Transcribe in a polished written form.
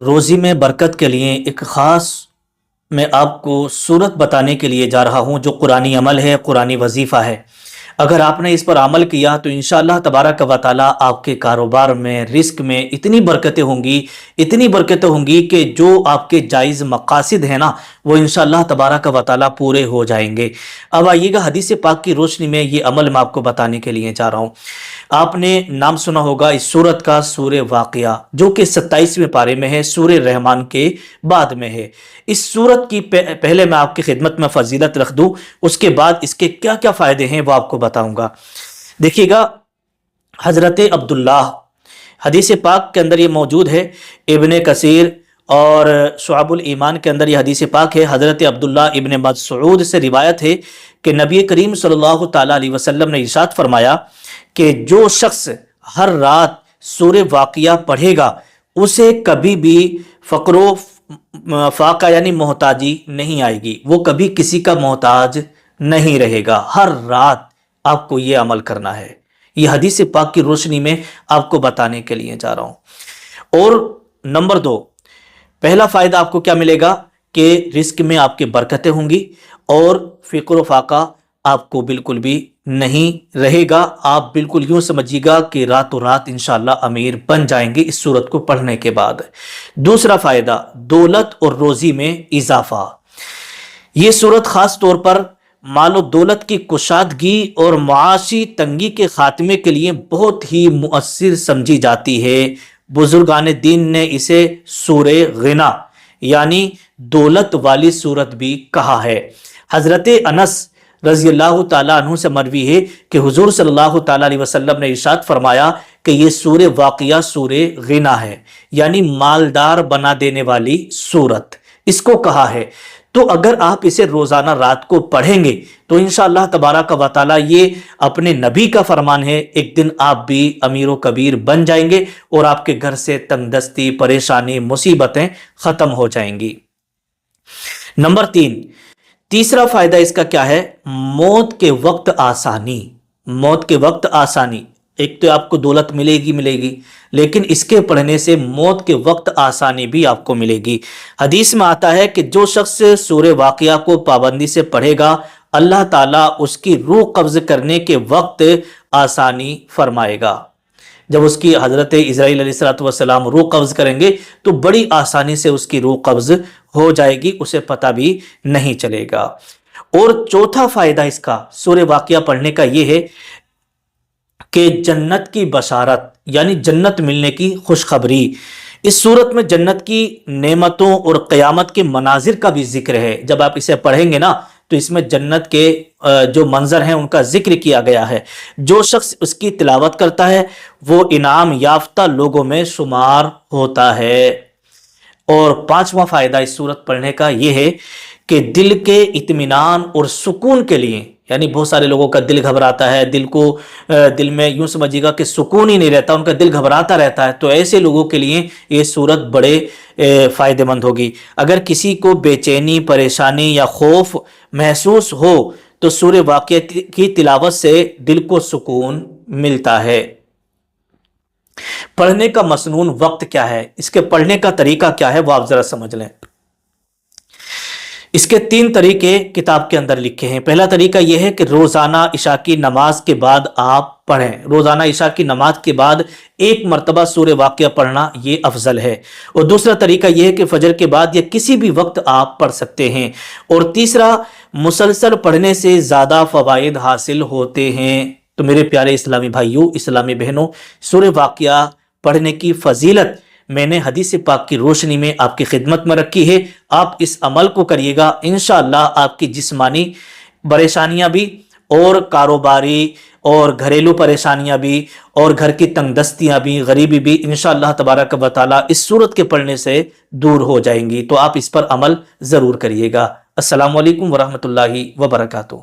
روزی میں برکت کے لیے ایک خاص میں آپ کو صورت بتانے کے لیے جا رہا ہوں جو قرآنی عمل ہے، قرآنی وظیفہ ہے۔ اگر آپ نے اس پر عمل کیا تو انشاءاللہ تبارک و تعالی آپ کے کاروبار میں، رزق میں اتنی برکتیں ہوں گی کہ جو آپ کے جائز مقاصد ہیں نا وہ انشاءاللہ تبارک و تعالی پورے ہو جائیں گے۔ اب آئیے گا حدیث پاک کی روشنی میں یہ عمل میں آپ کو بتانے کے لیے جا رہا ہوں۔ آپ نے نام سنا ہوگا اس سورت کا، سورہ واقعہ، جو کہ 27ویں پارے میں ہے، سورہ رحمان کے بعد میں ہے۔ اس سورت کی پہلے میں آپ کی خدمت میں فضیلت رکھ دوں، اس کے بعد اس کے کیا کیا فائدے ہیں وہ آپ کو بتاؤں گا۔ دیکھیے گا، حضرت عبداللہ، حدیث پاک کے اندر یہ موجود ہے، ابن کثیر اور شعب الایمان کے اندر یہ حدیث پاک ہے۔ حضرت عبداللہ ابن مسعود سے روایت ہے کہ نبی کریم صلی اللہ تعالی علیہ وسلم نے ارشاد فرمایا کہ جو شخص ہر رات سورہ واقعہ پڑھے گا اسے کبھی بھی فقر و فاقہ یعنی محتاجی نہیں آئے گی، وہ کبھی کسی کا محتاج نہیں رہے گا۔ ہر رات آپ کو یہ عمل کرنا ہے۔ یہ حدیث پاک کی روشنی میں آپ کو بتانے کے لیے جا رہا ہوں۔ اور نمبر 2، پہلا فائدہ آپ کو کیا ملے گا کہ رزق میں آپ کی برکتیں ہوں گی اور فقر و فاقہ آپ کو بالکل بھی نہیں رہے گا۔ آپ بالکل یوں سمجھیے گا کہ راتوں رات انشاءاللہ امیر بن جائیں گے اس سورت کو پڑھنے کے بعد۔ دوسرا فائدہ، دولت اور روزی میں اضافہ۔ یہ سورت خاص طور پر مال و دولت کی کشادگی اور معاشی تنگی کے خاتمے کے لیے بہت ہی مؤثر سمجھی جاتی ہے۔ بزرگان دین نے اسے سورہ غنا یعنی دولت والی سورت بھی کہا ہے۔ حضرت انس رضی اللہ تعالیٰ عنہ سے مروی ہے کہ حضور صلی اللہ تعالیٰ علیہ وسلم نے ارشاد فرمایا کہ یہ سورہ واقعہ سورہ غنا ہے، یعنی مالدار بنا دینے والی سورت اس کو کہا ہے۔ تو اگر آپ اسے روزانہ رات کو پڑھیں گے تو انشاءاللہ تبارک و تعالی یہ اپنے نبی کا فرمان ہے، ایک دن آپ بھی امیر و کبیر بن جائیں گے اور آپ کے گھر سے تنگ دستی، پریشانی، مصیبتیں ختم ہو جائیں گی۔ نمبر 3، تیسرا فائدہ اس کا کیا ہے؟ موت کے وقت آسانی۔ موت کے وقت آسانی، ایک تو آپ کو دولت ملے گی، لیکن اس کے پڑھنے سے موت کے وقت آسانی بھی آپ کو ملے گی۔ حدیث میں آتا ہے کہ جو شخص سورہ واقعہ کو پابندی سے پڑھے گا اللہ تعالیٰ اس کی روح قبض کرنے کے وقت آسانی فرمائے گا۔ جب اس کی حضرت اسرائیل علیہ السلام روح قبض کریں گے تو بڑی آسانی سے اس کی روح قبض ہو جائے گی، اسے پتہ بھی نہیں چلے گا۔ اور چوتھا فائدہ اس کا سورہ واقعہ پڑھنے کا یہ ہے کہ جنت کی بشارت یعنی جنت ملنے کی خوشخبری۔ اس صورت میں جنت کی نعمتوں اور قیامت کے مناظر کا بھی ذکر ہے۔ جب آپ اسے پڑھیں گے نا تو اس میں جنت کے جو منظر ہیں ان کا ذکر کیا گیا ہے۔ جو شخص اس کی تلاوت کرتا ہے وہ انعام یافتہ لوگوں میں شمار ہوتا ہے۔ اور پانچواں فائدہ اس صورت پڑھنے کا یہ ہے کہ دل کے اطمینان اور سکون کے لیے، یعنی بہت سارے لوگوں کا دل گھبراتا ہے، دل میں یوں سمجھیے گا کہ سکون ہی نہیں رہتا، ان کا دل گھبراتا رہتا ہے، تو ایسے لوگوں کے لیے یہ صورت بڑے فائدہ مند ہوگی۔ اگر کسی کو بے چینی، پریشانی یا خوف محسوس ہو تو سورہ واقعہ کی تلاوت سے دل کو سکون ملتا ہے۔ پڑھنے کا مسنون وقت کیا ہے، اس کے پڑھنے کا طریقہ کیا ہے وہ آپ ذرا سمجھ لیں۔ اس کے 3 طریقے کتاب کے اندر لکھے ہیں۔ پہلا طریقہ یہ ہے کہ روزانہ عشاء کی نماز کے بعد آپ پڑھیں۔ روزانہ عشاء کی نماز کے بعد 1 مرتبہ سورہ واقعہ پڑھنا یہ افضل ہے۔ اور دوسرا طریقہ یہ ہے کہ فجر کے بعد یا کسی بھی وقت آپ پڑھ سکتے ہیں۔ اور تیسرا، مسلسل پڑھنے سے زیادہ فوائد حاصل ہوتے ہیں۔ تو میرے پیارے اسلامی بھائیوں، اسلامی بہنوں، سورہ واقعہ پڑھنے کی فضیلت میں نے حدیث پاک کی روشنی میں آپ کی خدمت میں رکھی ہے۔ آپ اس عمل کو کریے گا، انشاءاللہ آپ کی جسمانی پریشانیاں بھی اور کاروباری اور گھریلو پریشانیاں بھی اور گھر کی تنگ دستیاں بھی، غریبی بھی انشاءاللہ تبارک و تعالی اس سورت کے پڑھنے سے دور ہو جائیں گی۔ تو آپ اس پر عمل ضرور کریے گا۔ السلام علیکم ورحمۃ اللہ وبرکاتہ۔